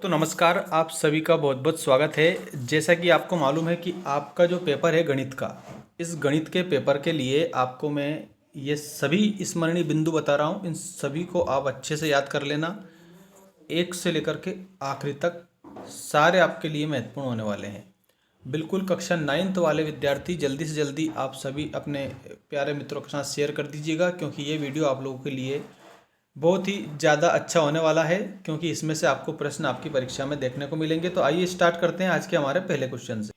तो नमस्कार, आप सभी का बहुत बहुत स्वागत है। जैसा कि आपको मालूम है कि आपका जो पेपर है गणित का, इस गणित के पेपर के लिए आपको मैं ये सभी स्मरणीय बिंदु बता रहा हूँ। इन सभी को आप अच्छे से याद कर लेना। एक से लेकर के आखिरी तक सारे आपके लिए महत्वपूर्ण होने वाले हैं। बिल्कुल कक्षा 9th वाले विद्यार्थी जल्दी से जल्दी आप सभी अपने प्यारे मित्रों के साथ शेयर कर दीजिएगा, क्योंकि ये वीडियो आप लोगों के लिए बहुत ही ज़्यादा अच्छा होने वाला है, क्योंकि इसमें से आपको प्रश्न आपकी परीक्षा में देखने को मिलेंगे। तो आइए स्टार्ट करते हैं आज के हमारे पहले क्वेश्चन से।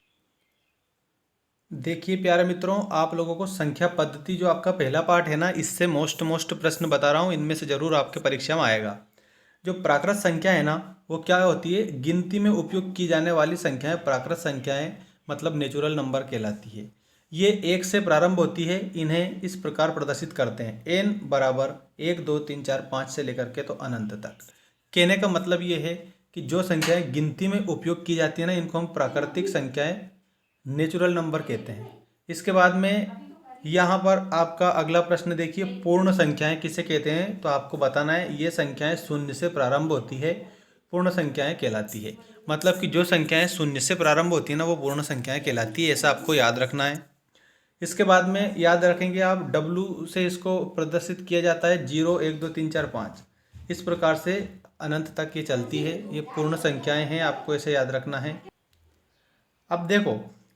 देखिए प्यारे मित्रों, आप लोगों को संख्या पद्धति जो आपका पहला पार्ट है ना, इससे मोस्ट प्रश्न बता रहा हूँ। इनमें से जरूर आपके परीक्षा में आएगा। जो प्राकृत संख्या है ना, वो क्या होती है? गिनती में उपयोग की जाने वाली संख्याएं प्राकृत संख्याएं मतलब नेचुरल नंबर कहलाती है। ये एक से प्रारंभ होती है। इन्हें इस प्रकार प्रदर्शित करते हैं, एन बराबर 1 2 3 4 5 से लेकर के तो अनंत तक। कहने का मतलब ये है कि जो संख्याएं गिनती में उपयोग की जाती है ना, इनको हम प्राकृतिक संख्याएं नेचुरल नंबर कहते हैं। इसके बाद में यहाँ पर आपका अगला प्रश्न देखिए, पूर्ण संख्याएं किसे कहते हैं? तो आपको बताना है ये संख्याएं शून्य से प्रारंभ होती है, पूर्ण संख्याएं कहलाती है। मतलब कि जो संख्याएं शून्य से प्रारंभ होती है ना, वो पूर्ण संख्याएं कहलाती है। ऐसा आपको याद रखना है। इसके बाद में याद रखेंगे आप, डब्लू से इसको प्रदर्शित किया जाता है, 0 1 2 3 4 5। इस प्रकार से अनंत तक ये चलती है। ये पूर्ण संख्याएं हैं, आपको ऐसे याद रखना है। अब देखो,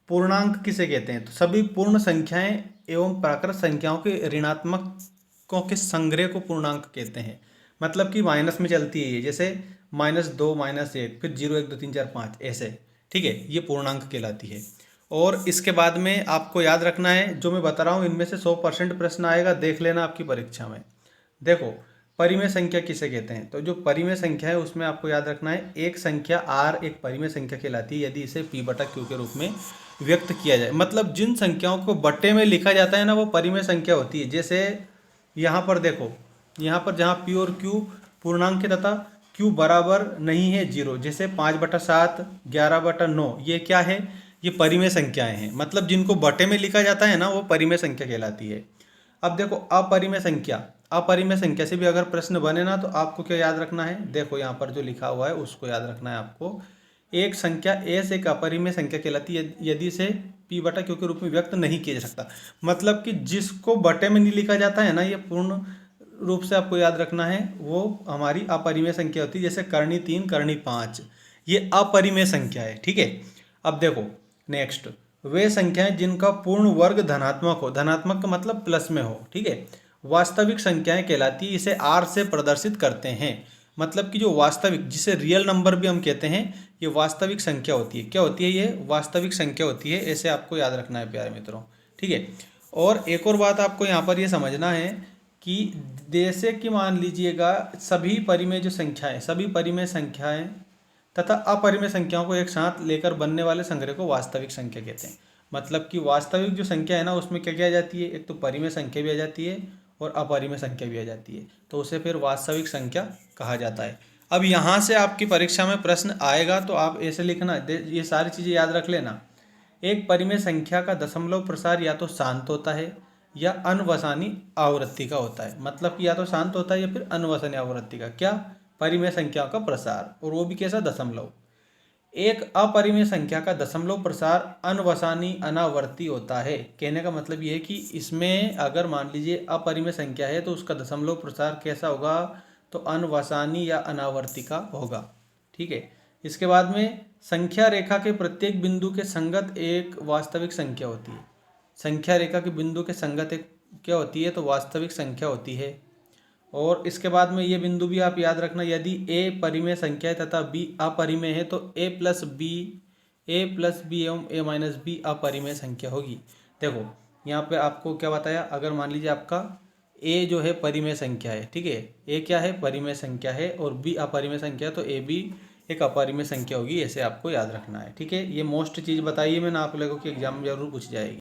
पूर्णांक किसे कहते हैं? तो सभी पूर्ण संख्याएं एवं प्राकृत संख्याओं के ऋणात्मकों के संग्रह को पूर्णांक कहते हैं। मतलब कि माइनस में चलती है ये, जैसे -2 -1, फिर 0 1 2 3 4 5 ऐसे। ठीक है, ये पूर्णांक कहलाती है। और इसके बाद में आपको याद रखना है, जो मैं बता रहा हूँ इनमें से 100% प्रश्न आएगा, देख लेना आपकी परीक्षा में। देखो, परिमेय संख्या किसे कहते हैं? तो जो परिमेय संख्या है उसमें आपको याद रखना है, एक संख्या r एक परिमेय संख्या कहलाती है यदि इसे p/q के रूप में व्यक्त किया जाए। मतलब जिन संख्याओं को बट्टे में लिखा जाता है ना, वो परिमेय संख्या होती है। जैसे यहाँ पर देखो, यहाँ पर जहाँ p और q पूर्णांक है तथा q बराबर नहीं है 0, जैसे 5/7 11/9, ये क्या है? ये परिमेय संख्याएं हैं। मतलब जिनको बटे में लिखा जाता है ना, वो परिमेय संख्या कहलाती है। अब देखो, अपरिमेय संख्या, अपरिमेय संख्या से भी अगर प्रश्न बने ना, तो आपको क्या याद रखना है? देखो यहाँ पर जो लिखा हुआ है उसको याद रखना है आपको। एक संख्या एस एक अपरिमेय संख्या कहलाती है यदि इसे p/q के रूप में व्यक्त नहीं किया जा सकता। मतलब कि जिसको बटे में नहीं लिखा जाता है ना, ये पूर्ण रूप से आपको याद रखना है, वो हमारी अपरिमेय संख्या होती है। जैसे करनी 3 करनी 5, ये अपरिमेय संख्या है। ठीक है। अब देखो नेक्स्ट, वे संख्याएं जिनका पूर्ण वर्ग धनात्मक हो, धनात्मक का मतलब प्लस में हो, ठीक है, वास्तविक संख्याएं कहलाती है। इसे r से प्रदर्शित करते हैं। मतलब कि जो वास्तविक, जिसे रियल नंबर भी हम कहते हैं, ये वास्तविक संख्या होती है। क्या होती है? ये वास्तविक संख्या होती है। ऐसे आपको याद रखना है प्यारे मित्रों। ठीक है। और एक और बात आपको यहाँ पर ये समझना है कि जैसे कि मान लीजिएगा, सभी परिमेय जो संख्याएं, सभी परिमेय संख्याएं तथा अपरिमेय संख्याओं को एक साथ लेकर बनने वाले संग्रह को वास्तविक संख्या कहते हैं। मतलब कि वास्तविक जो संख्या है ना, उसमें क्या क्या आ जाती है? एक तो परिमेय संख्या भी आ जाती है और अपरिमेय संख्या भी आ जाती है, तो उसे फिर वास्तविक संख्या कहा जाता है। अब यहाँ से आपकी परीक्षा में प्रश्न आएगा, तो आप ऐसे लिखना, ये सारी चीज़ें याद रख लेना। एक परिमेय संख्या का दशमलव प्रसार या तो शांत होता है या अनवसानी आवृत्ति का होता है। मतलब कि या तो शांत होता है या फिर अनवसानी आवृत्ति का। क्या? परिमेय संख्याओं का प्रसार, और वो भी कैसा? दशमलव। एक अपरिमेय संख्या का दशमलव प्रसार अनवसानी अनावर्ती होता है। कहने का मतलब ये है कि इसमें अगर मान लीजिए अपरिमेय संख्या है, तो उसका दशमलव प्रसार कैसा होगा? तो अनवसानी या अनावर्ती का होगा। ठीक है। इसके बाद में, संख्या रेखा के प्रत्येक बिंदु के संगत एक वास्तविक संख्या होती है। संख्या रेखा के बिंदु के संगत एक क्या होती है? तो वास्तविक संख्या होती है। और इसके बाद में ये बिंदु भी आप याद रखना, यदि a परिमेय संख्या है तथा b अपरिमेय है, तो a+b एवं a-b अपरिमेय संख्या होगी। देखो यहाँ पे आपको क्या बताया, अगर मान लीजिए आपका a जो है परिमेय संख्या है, ठीक है, a क्या है? परिमेय संख्या है, और b अपरिमेय संख्या है, तो a भी एक अपरिमेय संख्या होगी। ऐसे आपको याद रखना है। ठीक है। ये मोस्ट चीज़ बताइए मैंने आप लोगों के एग्जाम में जरूर पूछ जाएगी।